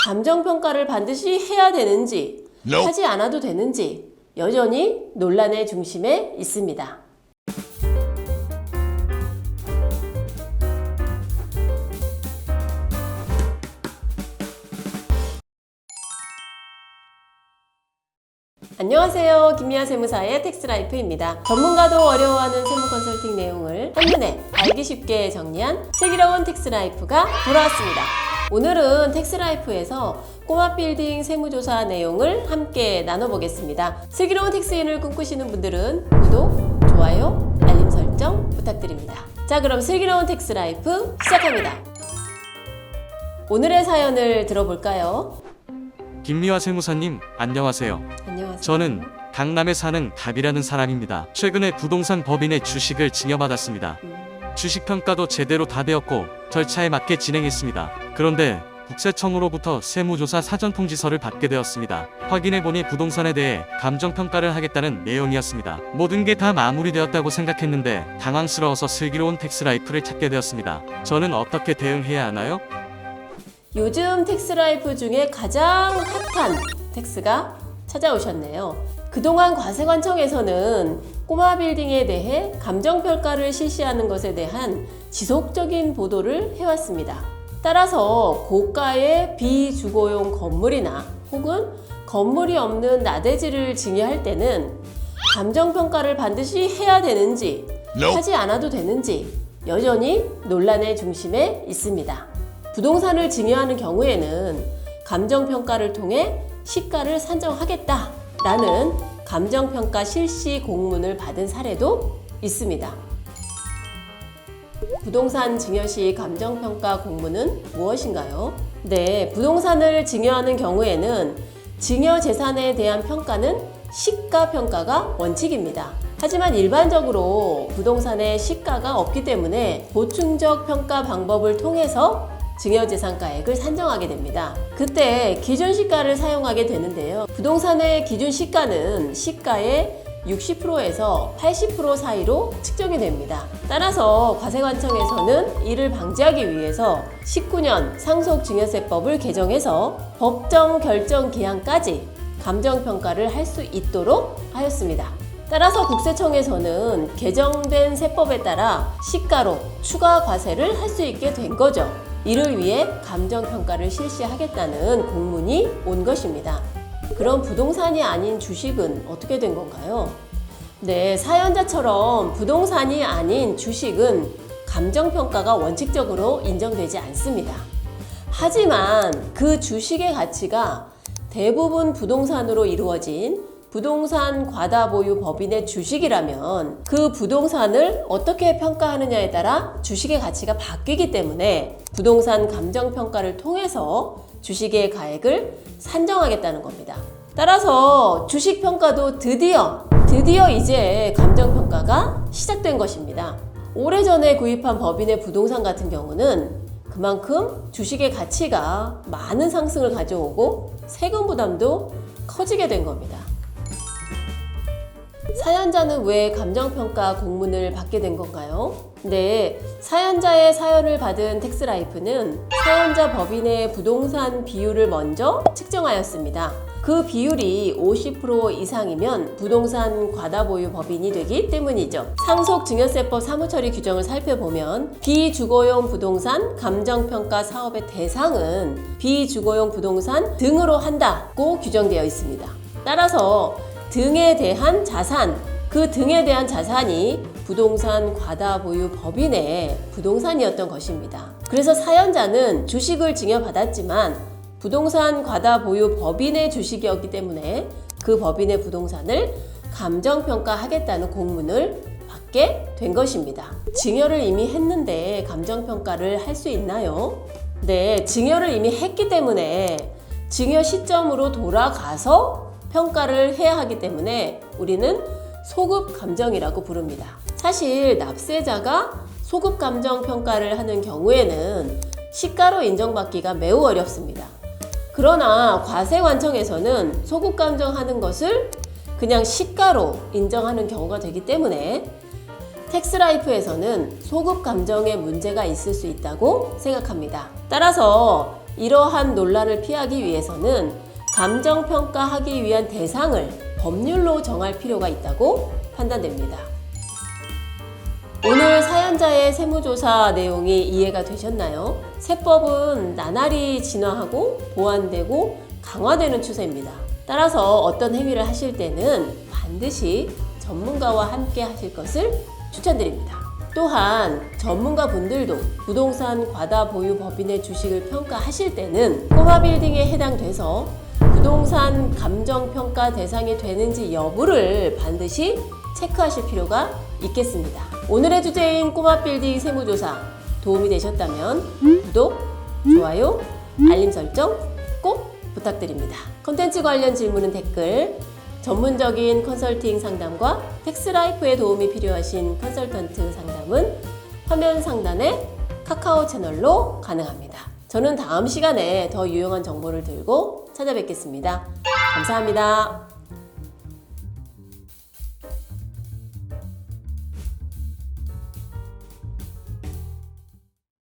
감정평가를 반드시 해야 되는지, 하지 않아도 되는지 여전히 논란의 중심에 있습니다. 안녕하세요. 김미아 세무사의 텍스라이프입니다. 전문가도 어려워하는 세무 컨설팅 내용을 한눈에 알기 쉽게 정리한 슬기로운 텍스라이프가 돌아왔습니다. 오늘은 텍스라이프에서 꼬마 빌딩 세무조사 내용을 함께 나눠보겠습니다. 슬기로운 텍스인을 꿈꾸시는 분들은 구독, 좋아요, 알림 설정 부탁드립니다. 자, 그럼 슬기로운 텍스라이프 시작합니다. 오늘의 사연을 들어볼까요? 김미화 세무사님, 안녕하세요. 안녕하세요. 저는 강남에 사는 갑이라는 사람입니다. 최근에 부동산 법인의 주식을 증여받았습니다. 주식평가도 제대로 다 되었고 절차에 맞게 진행했습니다. 그런데 국세청으로부터 세무조사 사전통지서를 받게 되었습니다. 확인해보니 부동산에 대해 감정평가를 하겠다는 내용이었습니다. 모든 게 다 마무리되었다고 생각했는데 당황스러워서 슬기로운 텍스라이프를 찾게 되었습니다. 저는 어떻게 대응해야 하나요? 요즘 텍스라이프 중에 가장 핫한 텍스가 찾아오셨네요. 그동안 과세관청에서는 꼬마 빌딩에 대해 감정평가를 실시하는 것에 대한 지속적인 보도를 해왔습니다. 따라서 고가의 비주거용 건물이나 혹은 건물이 없는 나대지를 증여할 때는 감정평가를 반드시 해야 되는지, 하지 않아도 되는지 여전히 논란의 중심에 있습니다. 부동산을 증여하는 경우에는 감정평가를 통해 시가를 산정하겠다라는 감정평가 실시 공문을 받은 사례도 있습니다. 부동산 증여 시 감정평가 공문은 무엇인가요? 네, 부동산을 증여하는 경우에는 증여 재산에 대한 평가는 시가평가가 원칙입니다. 하지만 일반적으로 부동산에 시가가 없기 때문에 보충적 평가 방법을 통해서 증여재산가액을 산정하게 됩니다. 그때 기준시가를 사용하게 되는데요. 부동산의 기준시가는 시가의 60%에서 80% 사이로 측정이 됩니다. 따라서 과세관청에서는 이를 방지하기 위해서 19년 상속증여세법을 개정해서 법정 결정 기한까지 감정평가를 할 수 있도록 하였습니다. 따라서 국세청에서는 개정된 세법에 따라 시가로 추가 과세를 할 수 있게 된 거죠. 이를 위해 감정평가를 실시하겠다는 공문이 온 것입니다. 그럼 부동산이 아닌 주식은 어떻게 된 건가요? 네, 사연자처럼 부동산이 아닌 주식은 감정평가가 원칙적으로 인정되지 않습니다. 하지만 그 주식의 가치가 대부분 부동산으로 이루어진 부동산 과다보유 법인의 주식이라면 그 부동산을 어떻게 평가하느냐에 따라 주식의 가치가 바뀌기 때문에 부동산 감정평가를 통해서 주식의 가액을 산정하겠다는 겁니다. 따라서 주식평가도 드디어 이제 감정평가가 시작된 것입니다. 오래전에 구입한 법인의 부동산 같은 경우는 그만큼 주식의 가치가 많은 상승을 가져오고 세금 부담도 커지게 된 겁니다. 사연자는 왜 감정평가 공문을 받게 된 건가요? 네, 사연자의 사연을 받은 텍스라이프는 사연자 법인의 부동산 비율을 먼저 측정하였습니다. 그 비율이 50% 이상이면 부동산 과다보유 법인이 되기 때문이죠. 상속증여세법 사무처리 규정을 살펴보면 비주거용 부동산 감정평가 사업의 대상은 비주거용 부동산 등으로 한다고 규정되어 있습니다. 따라서 등에 대한 자산, 그 등에 대한 자산이 부동산 과다보유 법인의 부동산이었던 것입니다. 그래서 사연자는 주식을 증여받았지만 부동산 과다보유 법인의 주식이었기 때문에 그 법인의 부동산을 감정평가하겠다는 공문을 받게 된 것입니다. 증여를 이미 했는데 감정평가를 할 수 있나요? 네, 증여를 이미 했기 때문에 증여 시점으로 돌아가서 평가를 해야 하기 때문에 우리는 소급 감정이라고 부릅니다. 사실 납세자가 소급 감정 평가를 하는 경우에는 시가로 인정받기가 매우 어렵습니다. 그러나 과세관청에서는 소급 감정하는 것을 그냥 시가로 인정하는 경우가 되기 때문에 텍스라이프에서는 소급 감정에 문제가 있을 수 있다고 생각합니다. 따라서 이러한 논란을 피하기 위해서는 감정평가하기 위한 대상을 법률로 정할 필요가 있다고 판단됩니다. 오늘 사연자의 세무조사 내용이 이해가 되셨나요? 세법은 나날이 진화하고 보완되고 강화되는 추세입니다. 따라서 어떤 행위를 하실 때는 반드시 전문가와 함께 하실 것을 추천드립니다. 또한 전문가분들도 부동산 과다 보유 법인의 주식을 평가하실 때는 꼬마 빌딩에 해당돼서 부동산 감정평가 대상이 되는지 여부를 반드시 체크하실 필요가 있겠습니다. 오늘의 주제인 꼬마 빌딩 세무조사 도움이 되셨다면 구독, 좋아요, 알림 설정 꼭 부탁드립니다. 컨텐츠 관련 질문은 댓글, 전문적인 컨설팅 상담과 텍스라이프에 도움이 필요하신 컨설턴트 상담은 화면 상단의 카카오 채널로 가능합니다. 저는 다음 시간에 더 유용한 정보를 들고 찾아뵙겠습니다. 감사합니다.